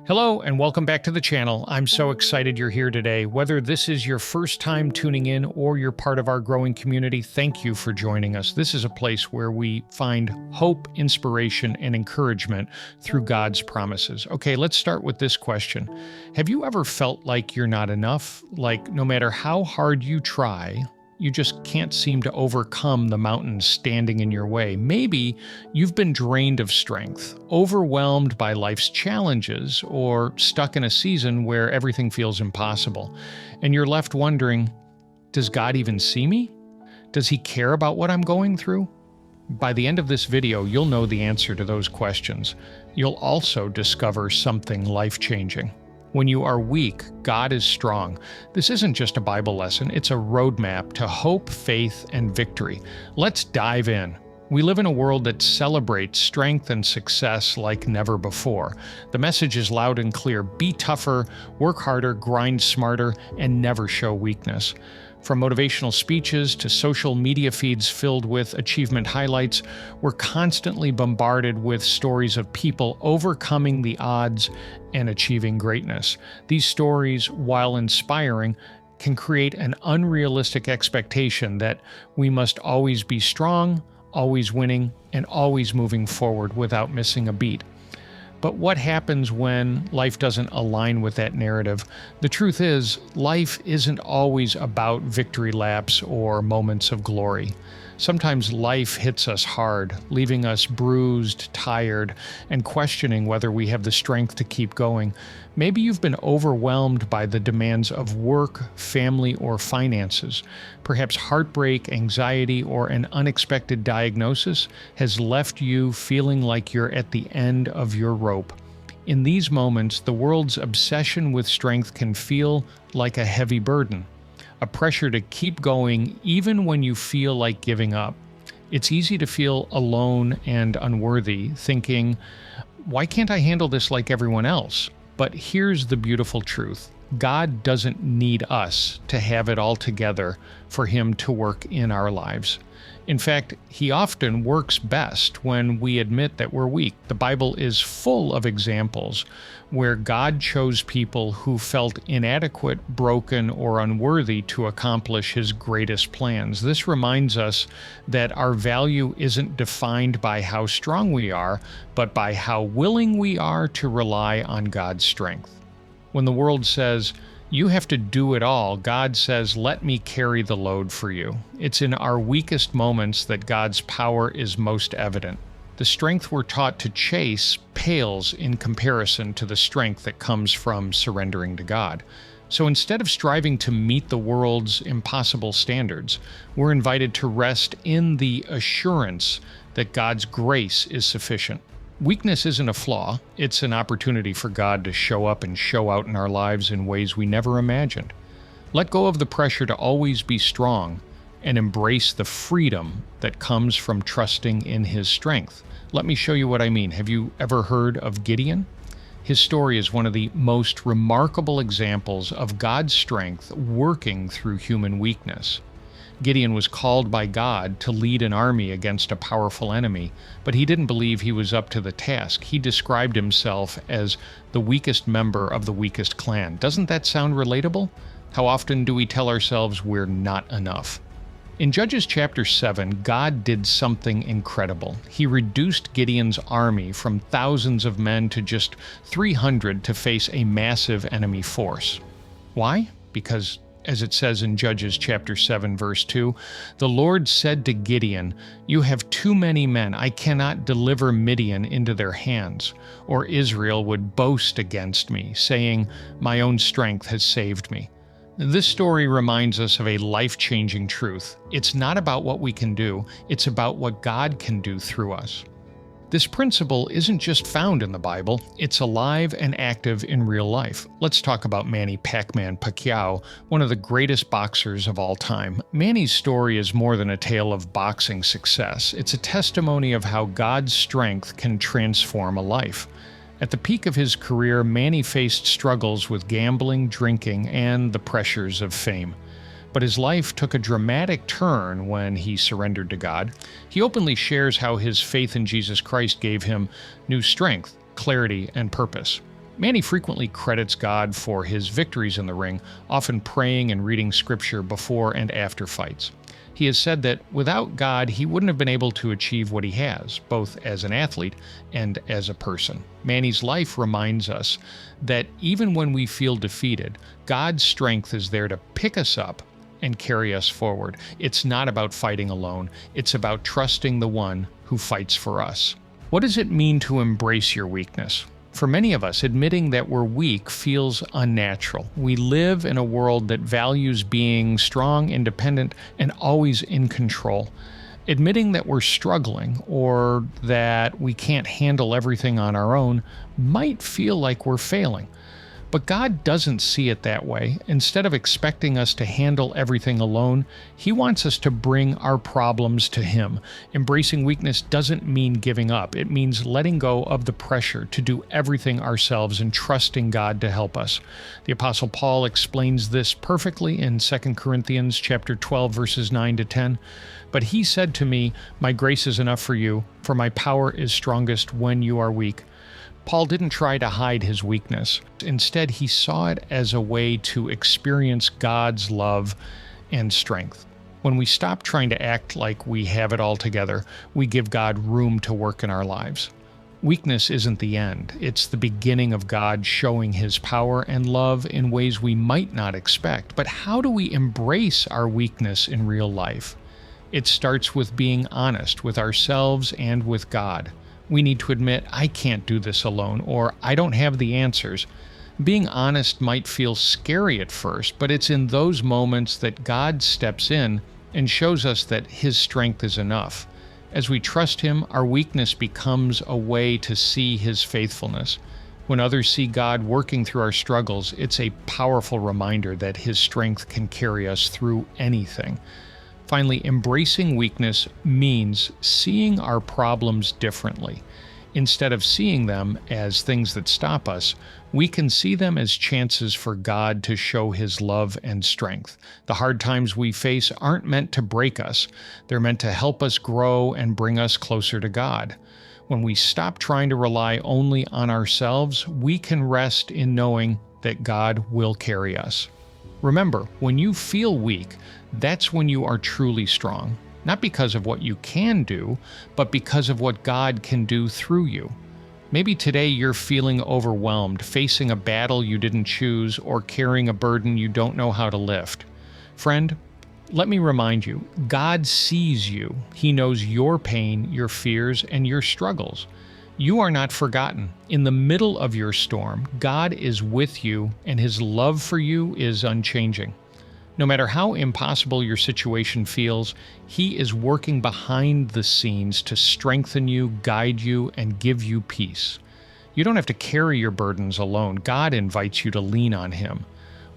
Hello and welcome back to the channel. I'm so excited you're here today. Whether this is your first time tuning in or you're part of our growing community, thank you for joining us. This is a place where we find hope, inspiration, and encouragement through God's promises. Okay, let's start with this question. Have you ever felt like you're not enough? Like no matter how hard you try, you just can't seem to overcome the mountains standing in your way. Maybe you've been drained of strength, overwhelmed by life's challenges, or stuck in a season where everything feels impossible. And you're left wondering, does God even see me? Does He care about what I'm going through? By the end of this video, you'll know the answer to those questions. You'll also discover something life-changing. When you are weak, God is strong. This isn't just a Bible lesson, it's a roadmap to hope, faith, and victory. Let's dive in. We live in a world that celebrates strength and success like never before. The message is loud and clear. Be tougher, work harder, grind smarter, and never show weakness. From motivational speeches to social media feeds filled with achievement highlights, we're constantly bombarded with stories of people overcoming the odds and achieving greatness. These stories, while inspiring, can create an unrealistic expectation that we must always be strong, always winning, and always moving forward without missing a beat. But what happens when life doesn't align with that narrative? The truth is, life isn't always about victory laps or moments of glory. Sometimes life hits us hard, leaving us bruised, tired, and questioning whether we have the strength to keep going. Maybe you've been overwhelmed by the demands of work, family, or finances. Perhaps heartbreak, anxiety, or an unexpected diagnosis has left you feeling like you're at the end of your rope. In these moments, the world's obsession with strength can feel like a heavy burden, a pressure to keep going even when you feel like giving up. It's easy to feel alone and unworthy, thinking, why can't I handle this like everyone else? But here's the beautiful truth. God doesn't need us to have it all together for Him to work in our lives. In fact, He often works best when we admit that we're weak. The Bible is full of examples where God chose people who felt inadequate, broken, or unworthy to accomplish His greatest plans. This reminds us that our value isn't defined by how strong we are, but by how willing we are to rely on God's strength. When the world says, you have to do it all, God says, let me carry the load for you. It's in our weakest moments that God's power is most evident. The strength we're taught to chase pales in comparison to the strength that comes from surrendering to God. So instead of striving to meet the world's impossible standards, we're invited to rest in the assurance that God's grace is sufficient. Weakness isn't a flaw, it's an opportunity for God to show up and show out in our lives in ways we never imagined. Let go of the pressure to always be strong and embrace the freedom that comes from trusting in His strength. Let me show you what I mean. Have you ever heard of Gideon? His story is one of the most remarkable examples of God's strength working through human weakness. Gideon was called by God to lead an army against a powerful enemy, but he didn't believe he was up to the task. He described himself as the weakest member of the weakest clan. Doesn't that sound relatable? How often do we tell ourselves we're not enough? In Judges chapter 7, God did something incredible. He reduced Gideon's army from thousands of men to just 300 to face a massive enemy force. Why? Because, as it says in Judges chapter 7, verse 2, the Lord said to Gideon, you have too many men. I cannot deliver Midian into their hands, or Israel would boast against me, saying, my own strength has saved me. This story reminds us of a life-changing truth. It's not about what we can do, it's about what God can do through us. This principle isn't just found in the Bible, it's alive and active in real life. Let's talk about Manny Pacquiao, one of the greatest boxers of all time. Manny's story is more than a tale of boxing success. It's a testimony of how God's strength can transform a life. At the peak of his career, Manny faced struggles with gambling, drinking, and the pressures of fame. But his life took a dramatic turn when he surrendered to God. He openly shares how his faith in Jesus Christ gave him new strength, clarity, and purpose. Manny frequently credits God for his victories in the ring, often praying and reading scripture before and after fights. He has said that without God, he wouldn't have been able to achieve what he has, both as an athlete and as a person. Manny's life reminds us that even when we feel defeated, God's strength is there to pick us up and carry us forward. It's not about fighting alone. It's about trusting the one who fights for us. What does it mean to embrace your weakness? For many of us, admitting that we're weak feels unnatural. We live in a world that values being strong, independent, and always in control. Admitting that we're struggling or that we can't handle everything on our own might feel like we're failing. But God doesn't see it that way. Instead of expecting us to handle everything alone, He wants us to bring our problems to Him. Embracing weakness doesn't mean giving up. It means letting go of the pressure to do everything ourselves and trusting God to help us. The Apostle Paul explains this perfectly in 2 Corinthians chapter 12, verses 9 to 10. But he said to me, "My grace is enough for you, for my power is strongest when you are weak." Paul didn't try to hide his weakness. Instead, he saw it as a way to experience God's love and strength. When we stop trying to act like we have it all together, we give God room to work in our lives. Weakness isn't the end. It's the beginning of God showing His power and love in ways we might not expect. But how do we embrace our weakness in real life? It starts with being honest with ourselves and with God. We need to admit, I can't do this alone, or I don't have the answers. Being honest might feel scary at first, but it's in those moments that God steps in and shows us that His strength is enough. As we trust Him, our weakness becomes a way to see His faithfulness. When others see God working through our struggles, it's a powerful reminder that His strength can carry us through anything. Finally, embracing weakness means seeing our problems differently. Instead of seeing them as things that stop us, we can see them as chances for God to show His love and strength. The hard times we face aren't meant to break us. They're meant to help us grow and bring us closer to God. When we stop trying to rely only on ourselves, we can rest in knowing that God will carry us. Remember, when you feel weak, that's when you are truly strong, not because of what you can do, but because of what God can do through you. Maybe today you're feeling overwhelmed, facing a battle you didn't choose, or carrying a burden you don't know how to lift. Friend, let me remind you, God sees you. He knows your pain, your fears, and your struggles. You are not forgotten. In the middle of your storm, God is with you, and His love for you is unchanging. No matter how impossible your situation feels, He is working behind the scenes to strengthen you, guide you, and give you peace. You don't have to carry your burdens alone. God invites you to lean on Him.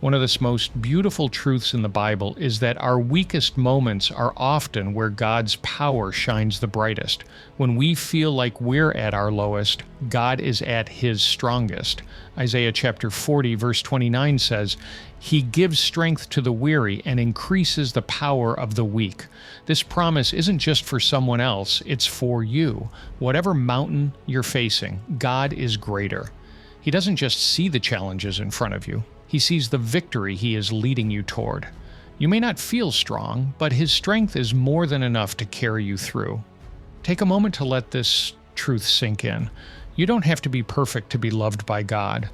One of the most beautiful truths in the Bible is that our weakest moments are often where God's power shines the brightest. When we feel like we're at our lowest, God is at His strongest. Isaiah chapter 40, verse 29 says, "He gives strength to the weary and increases the power of the weak." This promise isn't just for someone else, it's for you. Whatever mountain you're facing, God is greater. He doesn't just see the challenges in front of you. He sees the victory He is leading you toward. You may not feel strong, but His strength is more than enough to carry you through. Take a moment to let this truth sink in. You don't have to be perfect to be loved by God.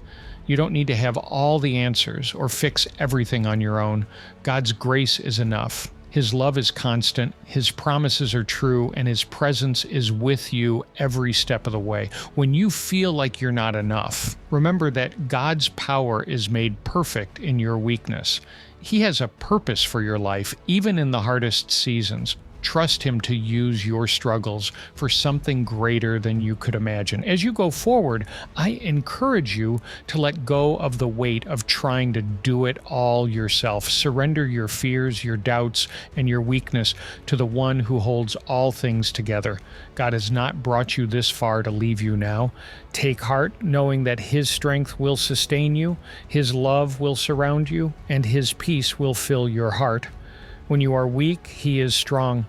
You don't need to have all the answers or fix everything on your own. God's grace is enough. His love is constant, His promises are true, and His presence is with you every step of the way. When you feel like you're not enough, remember that God's power is made perfect in your weakness. He has a purpose for your life, even in the hardest seasons. Trust Him to use your struggles for something greater than you could imagine. As you go forward, I encourage you to let go of the weight of trying to do it all yourself. Surrender your fears, your doubts, and your weakness to the one who holds all things together. God has not brought you this far to leave you now. Take heart, knowing that His strength will sustain you, His love will surround you, and His peace will fill your heart. When you are weak, He is strong.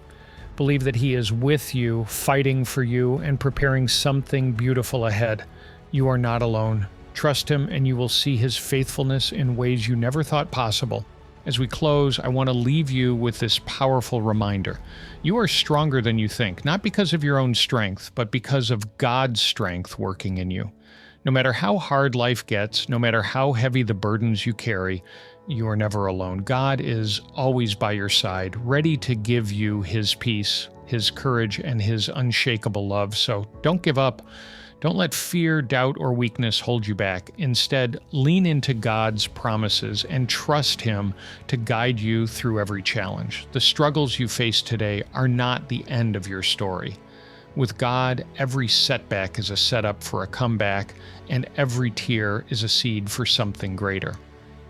Believe that He is with you, fighting for you, and preparing something beautiful ahead. You are not alone. Trust Him, and you will see His faithfulness in ways you never thought possible. As we close, I want to leave you with this powerful reminder. You are stronger than you think, not because of your own strength, but because of God's strength working in you. No matter how hard life gets, no matter how heavy the burdens you carry, you are never alone. God is always by your side, ready to give you His peace, His courage, and His unshakable love. So don't give up. Don't let fear, doubt, or weakness hold you back. Instead, lean into God's promises and trust Him to guide you through every challenge. The struggles you face today are not the end of your story. With God, every setback is a setup for a comeback, and every tear is a seed for something greater.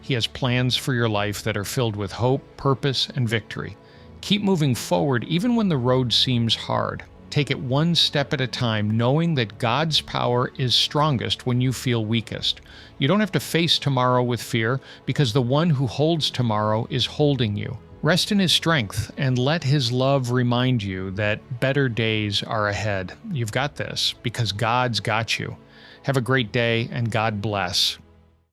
He has plans for your life that are filled with hope, purpose, and victory. Keep moving forward even when the road seems hard. Take it one step at a time, knowing that God's power is strongest when you feel weakest. You don't have to face tomorrow with fear, because the one who holds tomorrow is holding you. Rest in His strength and let His love remind you that better days are ahead. You've got this because God's got you. Have a great day, and God bless.